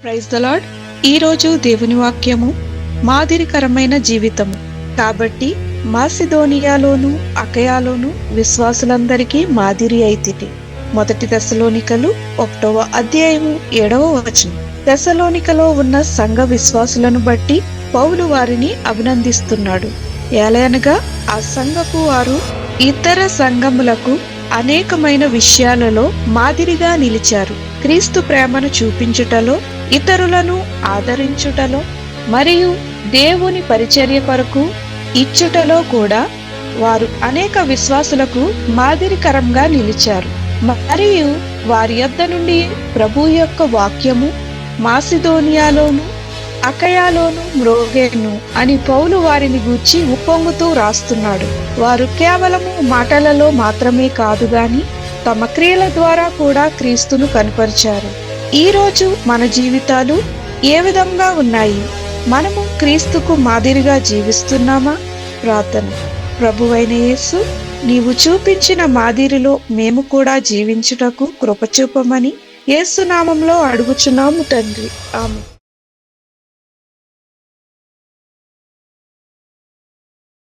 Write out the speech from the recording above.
Praise the lord. ఈరోజు దేవుని వాక్యము మాదిరికరమైన జీవితము. కాబట్టి మాసిదోనియాలోను అకయాలోను విశ్వాసులందరికీ మాదిరి అయితిరి. 1 తెస్సలోనికలు 1వ అధ్యాయము 7వ వచనం. తెస్సలోనికలో ఉన్న సంఘ విశ్వాసులను బట్టి పౌలు వారిని అభినందిస్తున్నాడు. ఏలయనగా ఆ సంఘపు వారు ఇతర సంఘములకు అనేకమైన విషయాలలో మాదిరిగా నిలిచారు. క్రీస్తు ప్రేమను చూపించుటలో, ఇతరులను ఆదరించుటలో మరియు దేవుని పరిచర్య కొరకు ఇచ్చుటలో కూడా వారు అనేక విశ్వాసులకు మాదిరికరంగా నిలిచారు. మరియు వారి యొద్ద నుండి ప్రభు యొక్క వాక్యము మాసిదోనియాలోను అకయాలోను మ్రోగెను అని పౌలు వారిని గూర్చి ఉప్పొంగుతూ రాస్తున్నాడు. వారు కేవలము మాటలలో మాత్రమే కాదు గాని తమ క్రియల ద్వారా కూడా క్రీస్తును కనపరిచారు. ఈరోజు మన జీవితాలు ఏ విధంగా ఉన్నాయి? మనము క్రీస్తుకు మాదిరిగా జీవిస్తున్నామా? ప్రార్థన. ప్రభువైన యేసు, నీవు చూపించిన మాదిరిలో మేము కూడా జీవించుటకు కృప చూపమని యేసు నామములో అడుగుచున్నాము తండ్రి. ఆమేన్.